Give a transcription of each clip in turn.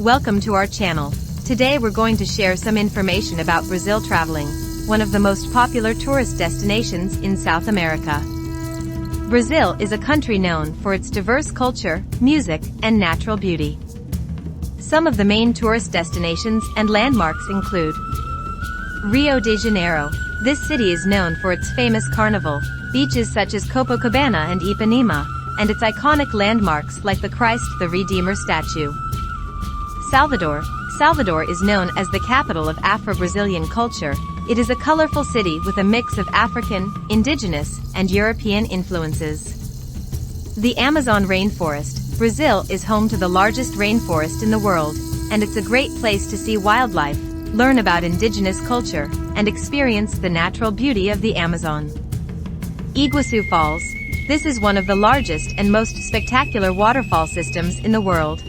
Welcome to our channel. Today we're going to share some information about Brazil traveling, one of the most popular tourist destinations in South America. Brazil is a country known for its diverse culture, music, and natural beauty. Some of the main tourist destinations and landmarks include Rio de Janeiro. This city is known for its famous carnival, beaches such as Copacabana and Ipanema, and its iconic landmarks like the Christ the Redeemer statue. Salvador is known as the capital of Afro-Brazilian culture. It is a colorful city with a mix of African, indigenous, and European influences. The Amazon rainforest. Brazil is home to the largest rainforest in the world, and it's a great place to see wildlife, learn about indigenous culture, and experience the natural beauty of the Amazon. Iguaçu Falls. This is one of the largest and most spectacular waterfall systems in the world.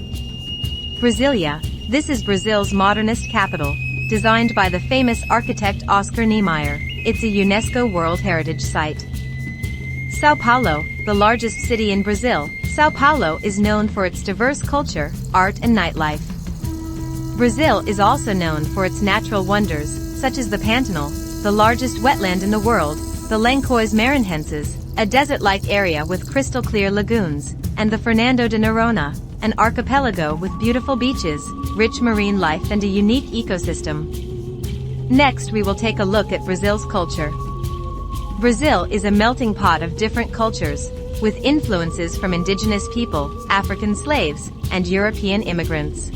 Brasilia. This is Brazil's modernist capital, designed by the famous architect Oscar Niemeyer. It's a UNESCO World Heritage Site. São Paulo, the largest city in Brazil. São Paulo is known for its diverse culture, art and nightlife. Brazil is also known for its natural wonders, such as the Pantanal, the largest wetland in the world, the Lençóis Maranhenses, a desert-like area with crystal-clear lagoons, and the Fernando de Noronha, an archipelago with beautiful beaches, rich marine life and a unique ecosystem. Next we will take a look at Brazil's culture. Brazil is a melting pot of different cultures, with influences from indigenous people, African slaves, and European immigrants.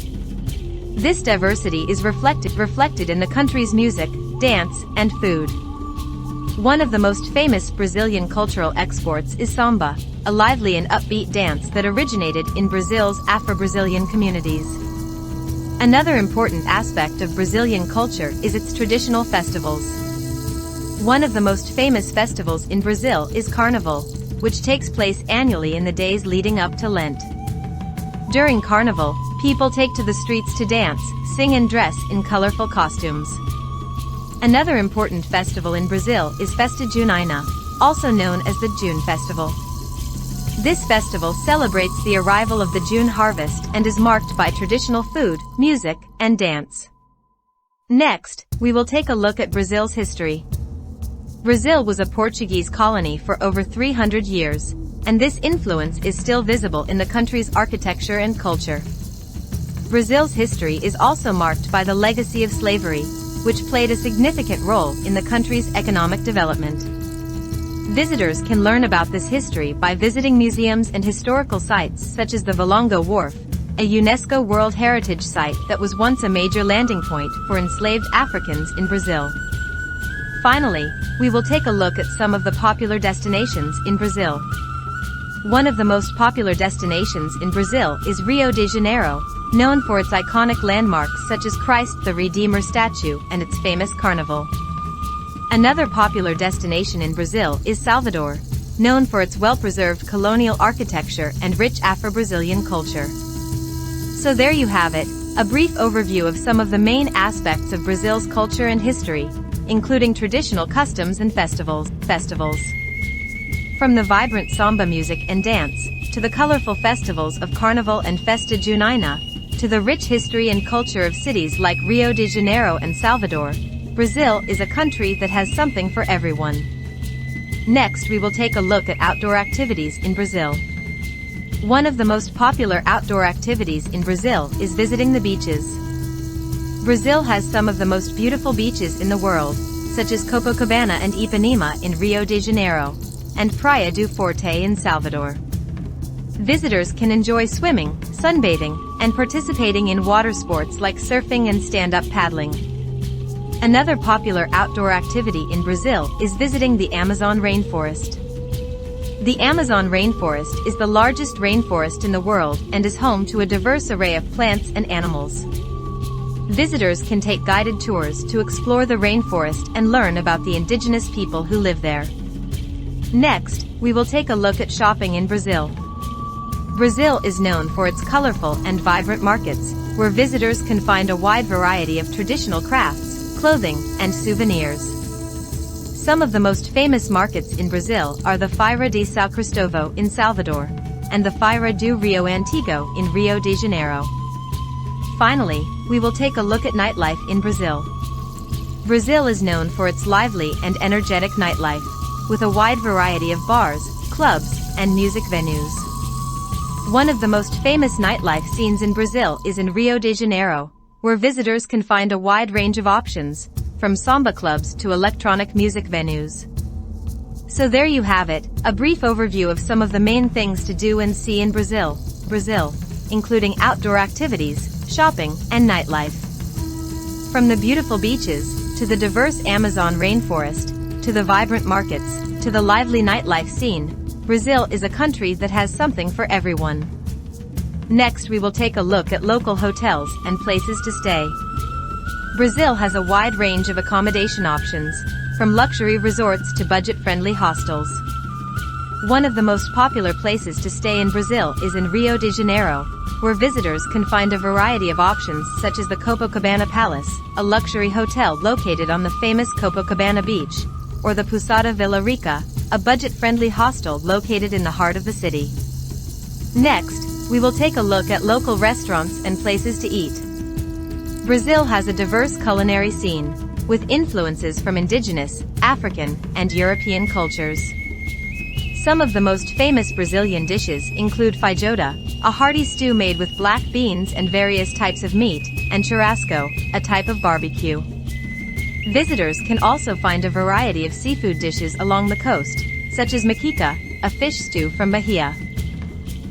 This diversity is reflected in the country's music, dance, and food. One of the most famous Brazilian cultural exports is samba, a lively and upbeat dance that originated in Brazil's Afro-Brazilian communities. Another important aspect of Brazilian culture is its traditional festivals. One of the most famous festivals in Brazil is Carnival, which takes place annually in the days leading up to Lent. During Carnival, people take to the streets to dance, sing and dress in colorful costumes. Another important festival in Brazil is Festa Junina, also known as the June Festival. This festival celebrates the arrival of the June harvest and is marked by traditional food, music, and dance. Next, we will take a look at Brazil's history. Brazil was a Portuguese colony for over 300 years, and this influence is still visible in the country's architecture and culture. Brazil's history is also marked by the legacy of slavery, which played a significant role in the country's economic development. Visitors can learn about this history by visiting museums and historical sites such as the Valongo Wharf, a UNESCO World Heritage Site that was once a major landing point for enslaved Africans in Brazil. Finally, we will take a look at some of the popular destinations in Brazil. One of the most popular destinations in Brazil is Rio de Janeiro, known for its iconic landmarks such as Christ the Redeemer statue and its famous carnival. Another popular destination in Brazil is Salvador, known for its well-preserved colonial architecture and rich Afro-Brazilian culture. So there you have it, a brief overview of some of the main aspects of Brazil's culture and history, including traditional customs and festivals. From the vibrant samba music and dance, to the colorful festivals of Carnival and Festa Junina, to the rich history and culture of cities like Rio de Janeiro and Salvador, Brazil is a country that has something for everyone. Next we will take a look at outdoor activities in Brazil. One of the most popular outdoor activities in Brazil is visiting the beaches. Brazil has some of the most beautiful beaches in the world, such as Copacabana and Ipanema in Rio de Janeiro, and Praia do Forte in Salvador. Visitors can enjoy swimming, sunbathing, and participating in water sports like surfing and stand-up paddling. Another popular outdoor activity in Brazil is visiting the Amazon rainforest. The Amazon rainforest is the largest rainforest in the world and is home to a diverse array of plants and animals. Visitors can take guided tours to explore the rainforest and learn about the indigenous people who live there. Next, we will take a look at shopping in Brazil. Brazil is known for its colorful and vibrant markets, where visitors can find a wide variety of traditional crafts, clothing, and souvenirs. Some of the most famous markets in Brazil are the Feira de São Cristóvão in Salvador, and the Feira do Rio Antigo in Rio de Janeiro. Finally, we will take a look at nightlife in Brazil. Brazil is known for its lively and energetic nightlife, with a wide variety of bars, clubs, and music venues. One of the most famous nightlife scenes in Brazil is in Rio de Janeiro, where visitors can find a wide range of options, from samba clubs to electronic music venues. So there you have it, a brief overview of some of the main things to do and see in Brazil, including outdoor activities, shopping, and nightlife. From the beautiful beaches, to the diverse Amazon rainforest, to the vibrant markets, to the lively nightlife scene, Brazil is a country that has something for everyone. Next, we will take a look at local hotels and places to stay. Brazil has a wide range of accommodation options, from luxury resorts to budget-friendly hostels. One of the most popular places to stay in Brazil is in Rio de Janeiro, where visitors can find a variety of options such as the Copacabana Palace, a luxury hotel located on the famous Copacabana beach, or the Pousada Vila Rica, a budget-friendly hostel located in the heart of the city. Next, we will take a look at local restaurants and places to eat. Brazil has a diverse culinary scene, with influences from indigenous, African, and European cultures. Some of the most famous Brazilian dishes include feijoada, a hearty stew made with black beans and various types of meat, and churrasco, a type of barbecue. Visitors can also find a variety of seafood dishes along the coast, such as maquica, a fish stew from Bahia.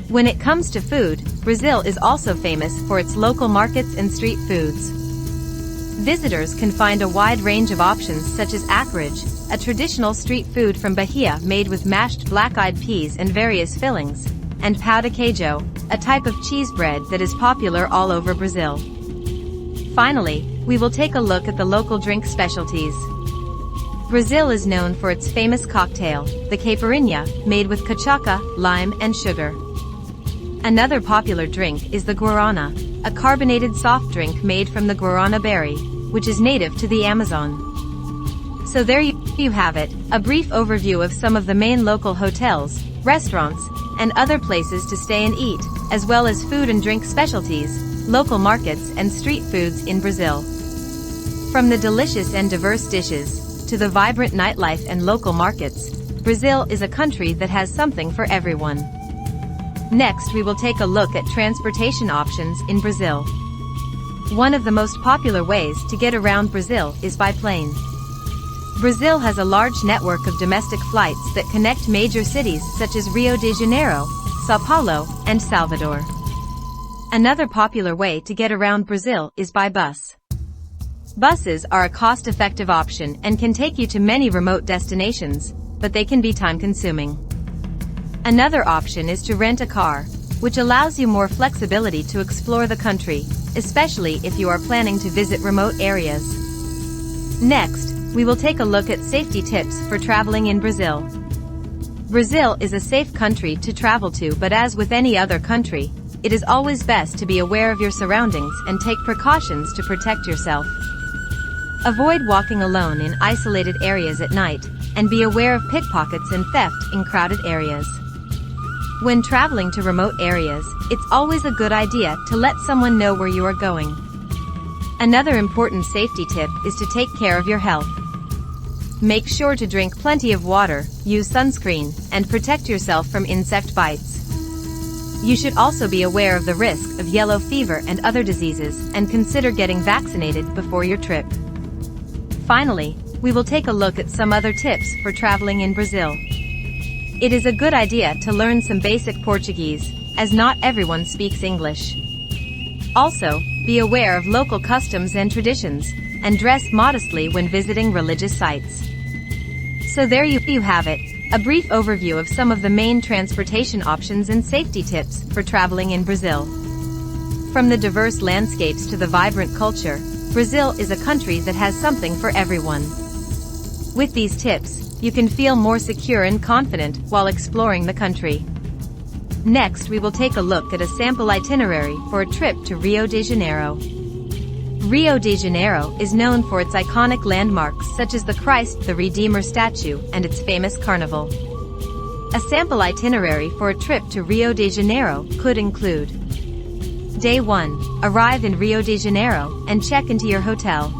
When it comes to food, Brazil is also famous for its local markets and street foods. Visitors can find a wide range of options such as acarajé, a traditional street food from Bahia made with mashed black-eyed peas and various fillings, and pão de queijo, a type of cheese bread that is popular all over Brazil. Finally, we will take a look at the local drink specialties. Brazil is known for its famous cocktail, the caipirinha, made with cachaça, lime, and sugar. Another popular drink is the guarana, a carbonated soft drink made from the guarana berry, which is native to the Amazon. So there you have it, a brief overview of some of the main local hotels, restaurants, and other places to stay and eat, as well as food and drink specialties, local markets and street foods in Brazil. From the delicious and diverse dishes, to the vibrant nightlife and local markets, Brazil is a country that has something for everyone. Next, we will take a look at transportation options in Brazil. One of the most popular ways to get around Brazil is by plane. Brazil has a large network of domestic flights that connect major cities such as Rio de Janeiro, São Paulo, and Salvador. Another popular way to get around Brazil is by bus. Buses are a cost-effective option and can take you to many remote destinations, but they can be time-consuming. Another option is to rent a car, which allows you more flexibility to explore the country, especially if you are planning to visit remote areas. Next, we will take a look at safety tips for traveling in Brazil. Brazil is a safe country to travel to, but as with any other country, it is always best to be aware of your surroundings and take precautions to protect yourself. Avoid walking alone in isolated areas at night, and be aware of pickpockets and theft in crowded areas. When traveling to remote areas, it's always a good idea to let someone know where you are going. Another important safety tip is to take care of your health. Make sure to drink plenty of water, use sunscreen, and protect yourself from insect bites. You should also be aware of the risk of yellow fever and other diseases and consider getting vaccinated before your trip. Finally, we will take a look at some other tips for traveling in Brazil. It is a good idea to learn some basic Portuguese, as not everyone speaks English. Also, be aware of local customs and traditions, and dress modestly when visiting religious sites. So there you have it, a brief overview of some of the main transportation options and safety tips for traveling in Brazil. From the diverse landscapes to the vibrant culture, Brazil is a country that has something for everyone. With these tips, you can feel more secure and confident while exploring the country. Next, we will take a look at a sample itinerary for a trip to Rio de Janeiro. Rio de Janeiro is known for its iconic landmarks such as the Christ the Redeemer statue and its famous carnival. A sample itinerary for a trip to Rio de Janeiro could include Day 1. Arrive in Rio de Janeiro and check into your hotel.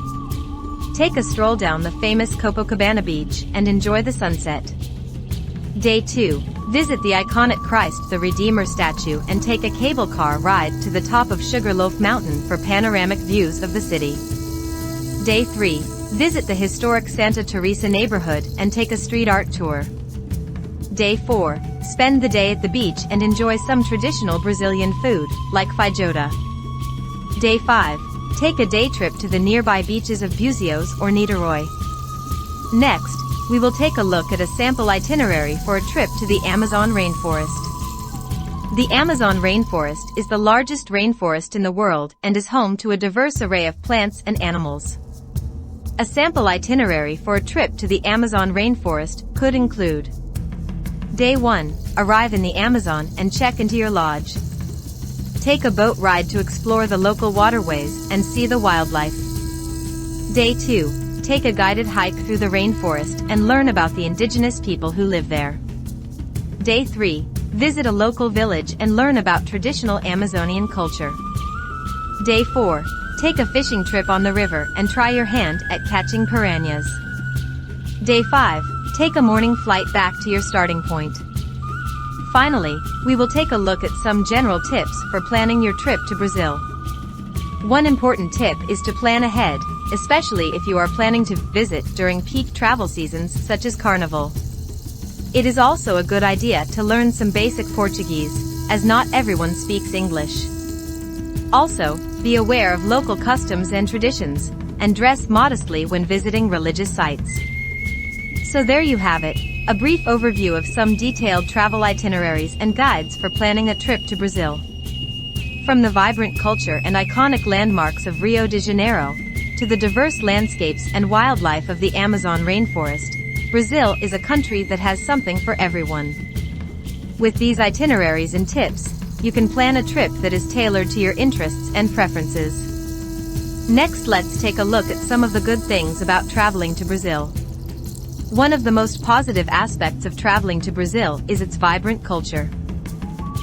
Take a stroll down the famous Copacabana beach and enjoy the sunset. Day 2. Visit the iconic Christ the Redeemer statue and take a cable car ride to the top of Sugarloaf Mountain for panoramic views of the city. Day 3. Visit the historic Santa Teresa neighborhood and take a street art tour. Day 4. Spend the day at the beach and enjoy some traditional Brazilian food, like feijoada. Day 5. Take a day trip to the nearby beaches of Búzios or Niterói. Next, we will take a look at a sample itinerary for a trip to the Amazon rainforest. The Amazon rainforest is the largest rainforest in the world and is home to a diverse array of plants and animals. A sample itinerary for a trip to the Amazon rainforest could include: Day 1. Arrive in the Amazon and check into your lodge. Take a boat ride to explore the local waterways and see the wildlife. Day 2. Take a guided hike through the rainforest and learn about the indigenous people who live there. Day 3. Visit a local village and learn about traditional Amazonian culture. Day 4. Take a fishing trip on the river and try your hand at catching piranhas. Day 5. Take a morning flight back to your starting point. Finally, we will take a look at some general tips for planning your trip to Brazil. One important tip is to plan ahead, especially if you are planning to visit during peak travel seasons such as Carnival. It is also a good idea to learn some basic Portuguese, as not everyone speaks English. Also, be aware of local customs and traditions, and dress modestly when visiting religious sites. So there you have it, a brief overview of some detailed travel itineraries and guides for planning a trip to Brazil. From the vibrant culture and iconic landmarks of Rio de Janeiro, to the diverse landscapes and wildlife of the Amazon rainforest, Brazil is a country that has something for everyone. With these itineraries and tips, you can plan a trip that is tailored to your interests and preferences. Next, let's take a look at some of the good things about traveling to Brazil. One of the most positive aspects of traveling to Brazil is its vibrant culture.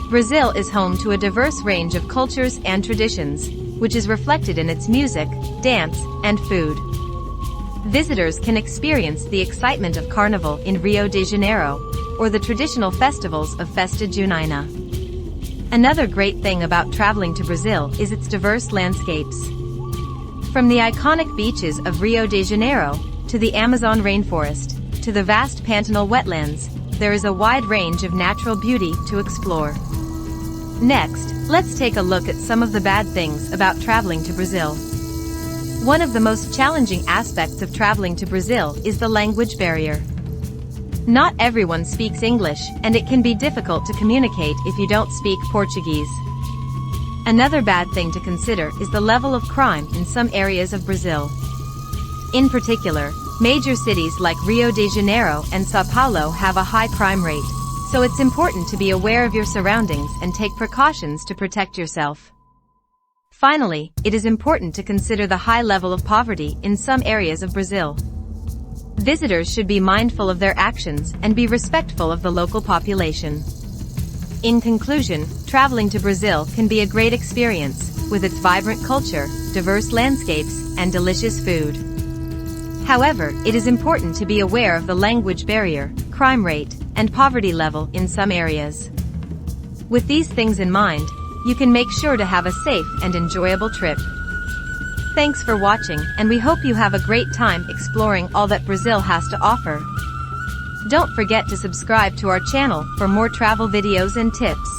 Brazil is home to a diverse range of cultures and traditions, which is reflected in its music, dance, and food. Visitors can experience the excitement of Carnival in Rio de Janeiro, or the traditional festivals of Festa Junina. Another great thing about traveling to Brazil is its diverse landscapes. From the iconic beaches of Rio de Janeiro, to the Amazon rainforest, to the vast Pantanal wetlands, there is a wide range of natural beauty to explore. Next, let's take a look at some of the bad things about traveling to Brazil. One of the most challenging aspects of traveling to Brazil is the language barrier. Not everyone speaks English, and it can be difficult to communicate if you don't speak Portuguese. Another bad thing to consider is the level of crime in some areas of Brazil. In particular, major cities like Rio de Janeiro and São Paulo have a high crime rate, so it's important to be aware of your surroundings and take precautions to protect yourself. Finally, it is important to consider the high level of poverty in some areas of Brazil. Visitors should be mindful of their actions and be respectful of the local population. In conclusion, traveling to Brazil can be a great experience, with its vibrant culture, diverse landscapes, and delicious food. However, it is important to be aware of the language barrier, crime rate, and poverty level in some areas. With these things in mind, you can make sure to have a safe and enjoyable trip. Thanks for watching, and we hope you have a great time exploring all that Brazil has to offer. Don't forget to subscribe to our channel for more travel videos and tips.